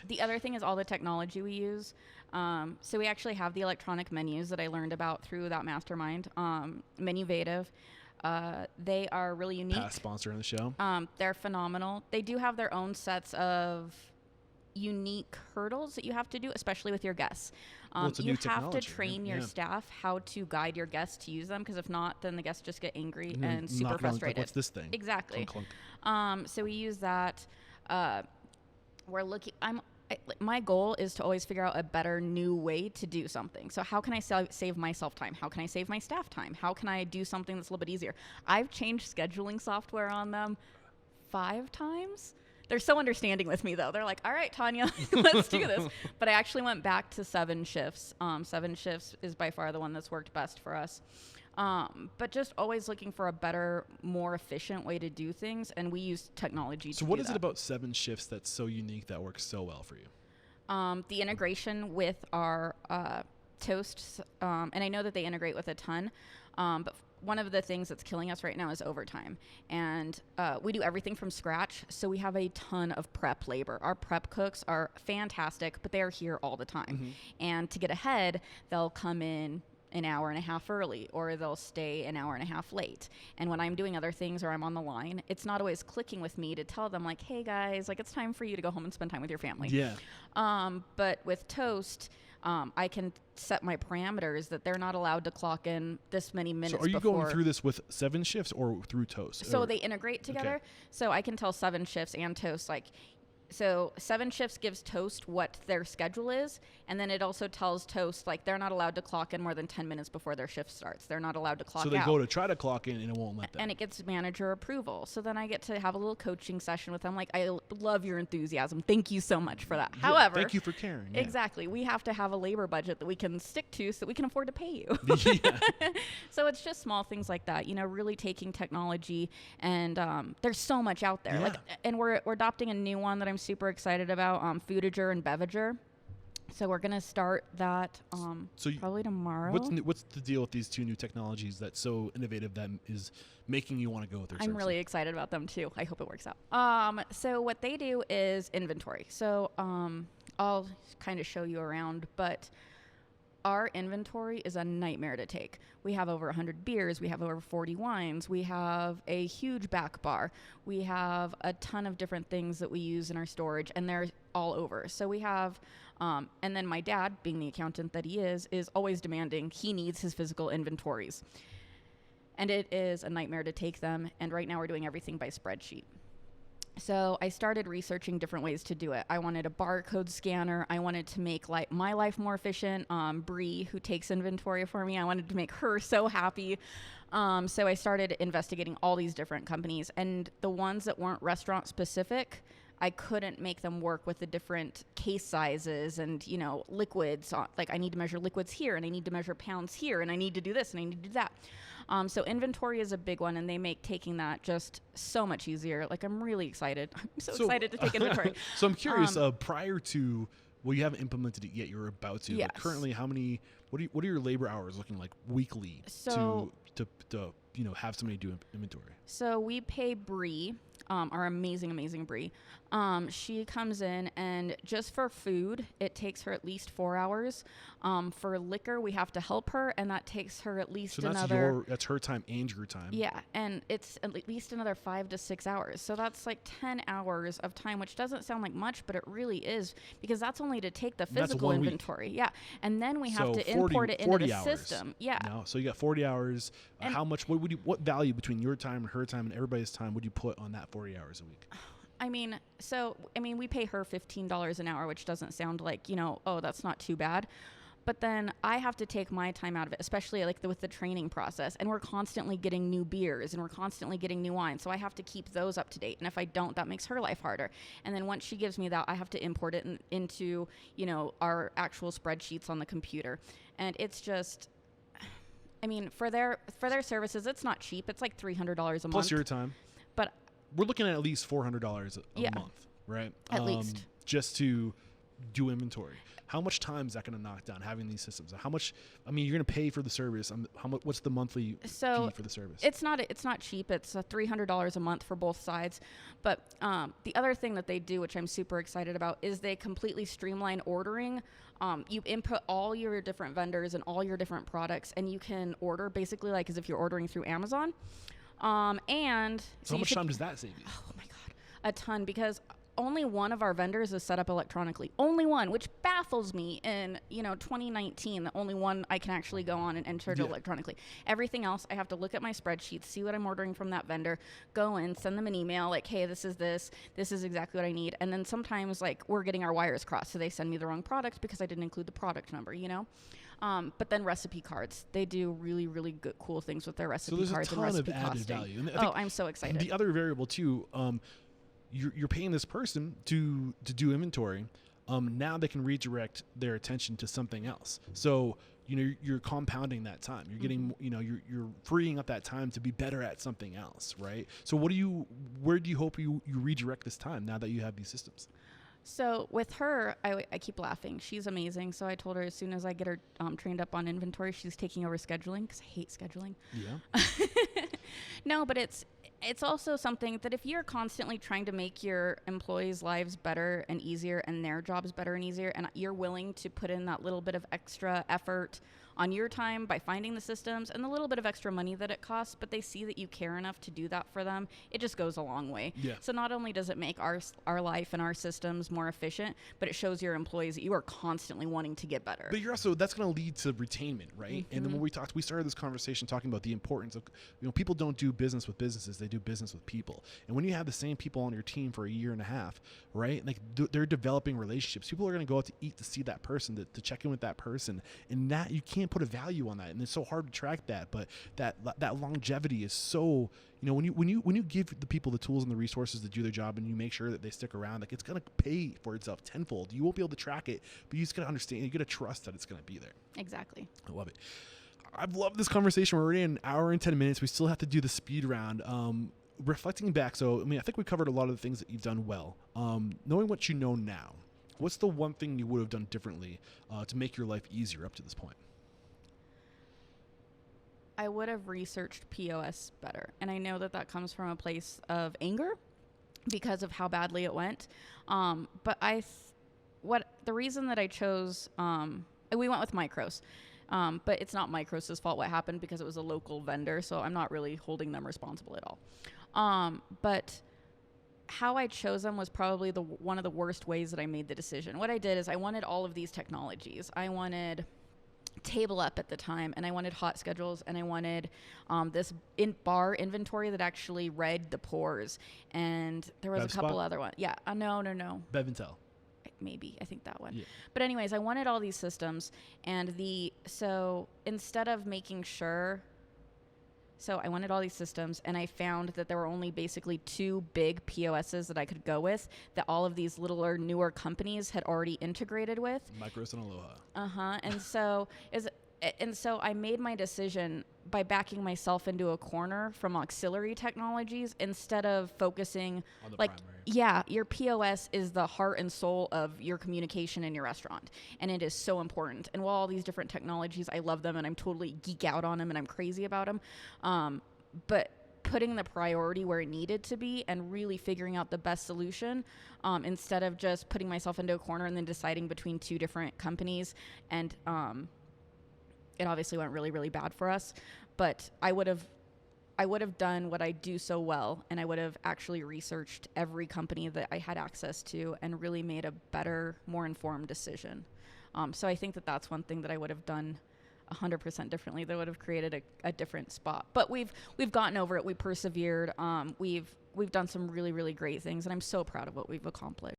The other thing is all the technology we use. So we actually have the electronic menus that I learned about through that mastermind, Menuvative. They are really unique. Past sponsor on the show. They're phenomenal. They do have their own sets of unique hurdles that you have to do, especially with your guests. You have to train your staff how to guide your guests to use them, because if not, then the guests just get angry and super frustrated. What's this thing? Exactly. Clunk, clunk. So we use that. We're looking. My goal is to always figure out a better new way to do something. So how can I save myself time? How can I save my staff time? How can I do something that's a little bit easier? I've changed scheduling software on them 5 times. They're so understanding with me, though. They're like, all right, Tanya, let's do this. But I actually went back to 7 shifts. 7 shifts is by far the one that's worked best for us. But just always looking for a better, more efficient way to do things. And we use technology to do that. So what is it about 7 shifts that's so unique that works so well for you? The integration with our toasts. And I know that they integrate with a ton. But one of the things that's killing us right now is overtime. And we do everything from scratch. So we have a ton of prep labor. Our prep cooks are fantastic, but they are here all the time. Mm-hmm. And to get ahead, they'll come in an hour and a half early, or they'll stay an hour and a half late. And when I'm doing other things or I'm on the line, it's not always clicking with me to tell them, like, hey guys, like, it's time for you to go home and spend time with your family. Yeah. But with Toast, I can set my parameters that they're not allowed to clock in this many minutes before. So are you going through this with 7 shifts or through Toast? So they integrate together. Okay. So I can tell 7 shifts and Toast, like, so 7 shifts gives Toast what their schedule is, and then it also tells Toast, like, they're not allowed to clock in more than 10 minutes before their shift starts. They're not allowed to clock out. So they go to try to clock in, and it won't let them. And it gets manager approval. So then I get to have a little coaching session with them. Like, I love your enthusiasm. Thank you so much for that. Yeah, however, thank you for caring. Yeah. Exactly. We have to have a labor budget that we can stick to so that we can afford to pay you. Yeah. So it's just small things like that, you know, really taking technology, and there's so much out there. Yeah. Like, and we're adopting a new one that I'm super excited about, Foodager and Bevager. So we're going to start that probably tomorrow. What's the deal with these 2 new technologies that's so innovative that is making you want to go with their services? I'm really excited about them too. I hope it works out. So what they do is inventory. So I'll kind of show you around, but our inventory is a nightmare to take. We have over 100 beers. We have over 40 wines. We have a huge back bar. We have a ton of different things that we use in our storage, and they're all over. So we have, and then my dad, being the accountant that he is always demanding he needs his physical inventories. And it is a nightmare to take them. And right now we're doing everything by spreadsheet. So I started researching different ways to do it. I wanted a barcode scanner. I wanted to make my life more efficient. Bree, who takes inventory for me, I wanted to make her so happy. So I started investigating all these different companies, and the ones that weren't restaurant specific, I couldn't make them work with the different case sizes and, you know, liquids. Like, I need to measure liquids here, and I need to measure pounds here, and I need to do this, and I need to do that. So inventory is a big one, and they make taking that just so much easier. Like, I'm really excited. I'm so excited to take inventory. So I'm curious, prior to, well, you haven't implemented it yet, you're about to. Yes. But currently, what are your labor hours looking like weekly to you know, have somebody do inventory? So we pay Bree, our amazing Bree. She comes in, and just for food, it takes her at least 4 hours. For liquor, we have to help her, and that takes her at least that's her time and your time. Yeah, and it's at least another 5 to 6 hours. So that's like 10 hours of time, which doesn't sound like much, but it really is, because that's only to take the physical inventory. Week. Yeah, and then we have to import it into the system. Yeah. No, so you got 40 hours. How much? What value between your time and her time and everybody's time would you put on that 40 hours a week? I mean, we pay her $15 an hour, which doesn't sound like, you know, oh, that's not too bad. But then I have to take my time out of it, especially like with the training process. And we're constantly getting new beers, and we're constantly getting new wine. So I have to keep those up to date. And if I don't, that makes her life harder. And then once she gives me that, I have to import it into, you know, our actual spreadsheets on the computer. And it's just, I mean, for their services, it's not cheap. It's like $300 a month. Plus your time. But we're looking at least $400 a month, right? At least. Just to do inventory. How much time is that going to knock down having these systems? How much? I mean, you're going to pay for the service. How much? What's the monthly fee for the service? It's not cheap. It's $300 a month for both sides. But the other thing that they do, which I'm super excited about, is they completely streamline ordering. You input all your different vendors and all your different products, and you can order basically like as if you're ordering through Amazon. And so how much time does that save you? Oh my God, a ton, because only one of our vendors is set up electronically. Only one, which baffles me. In 2019, the only one I can actually go on and enter it electronically. Everything else, I have to look at my spreadsheet, see what I'm ordering from that vendor, go in, send them an email like, hey, this is exactly what I need. And then sometimes like we're getting our wires crossed, so they send me the wrong product because I didn't include the product number. But then recipe cards, they do really, really good, cool things with their recipe cards and recipe costing. So there's a ton of added value. And I'm so excited. The other variable too. You're paying this person to do inventory. Now they can redirect their attention to something else. So you're compounding that time. You're getting you're freeing up that time to be better at something else, right? So where do you hope you redirect this time now that you have these systems? So with her, I keep laughing. She's amazing. So I told her as soon as I get her trained up on inventory, she's taking over scheduling because I hate scheduling. Yeah. No, but it's also something that if you're constantly trying to make your employees' lives better and easier and their jobs better and easier, and you're willing to put in that little bit of extra effort on your time by finding the systems and the little bit of extra money that it costs, but they see that you care enough to do that for them, it just goes a long way. Yeah. So not only does it make our life and our systems more efficient, but it shows your employees that you are constantly wanting to get better. But you're also, that's going to lead to retainment, right? Mm-hmm. And then when we started this conversation talking about the importance of, people don't do business with businesses, they do business with people. And when you have the same people on your team for a year and a half, right? Like they're developing relationships. People are going to go out to eat to see that person, to check in with that person. And that you can't put a value on that, and it's so hard to track that. But that longevity is so, when you give the people the tools and the resources to do their job, and you make sure that they stick around, like it's gonna pay for itself tenfold. You won't be able to track it, but you just gotta understand. You gotta trust that it's gonna be there. Exactly. I love it. I've loved this conversation. We're already an hour and 10 minutes. We still have to do the speed round. Reflecting back, so I think we covered a lot of the things that you've done well. Knowing what you know now, what's the one thing you would have done differently to make your life easier up to this point? I would have researched POS better. And I know that comes from a place of anger because of how badly it went. But the reason that I chose, we went with Micros. But it's not Micros' fault what happened because it was a local vendor. So I'm not really holding them responsible at all. But how I chose them was probably one of the worst ways that I made the decision. What I did is I wanted all of these technologies. I wanted Table Up at the time, and I wanted hot schedules, and I wanted this bar inventory that actually read the pours, and there was a couple other ones. Yeah, no. Bevintel. Maybe, I think that one. Yeah. But anyways, I wanted all these systems, and so instead of making sure. So I wanted all these systems, and I found that there were only basically two big POSs that I could go with that all of these littler, newer companies had already integrated with. Micros and Aloha. And so I made my decision by backing myself into a corner from auxiliary technologies instead of focusing on the like, primary. Yeah, your POS is the heart and soul of your communication in your restaurant, and it is so important. And while all these different technologies, I love them and I'm totally geek out on them and I'm crazy about them, but putting the priority where it needed to be and really figuring out the best solution instead of just putting myself into a corner and then deciding between two different companies. And it obviously went really, really bad for us, but I would have done what I do so well, and I would have actually researched every company that I had access to and really made a better, more informed decision. So I think that's one thing that I would have done 100% differently. That would have created a different spot. But we've gotten over it. We persevered. We've done some really, really great things, and I'm so proud of what we've accomplished.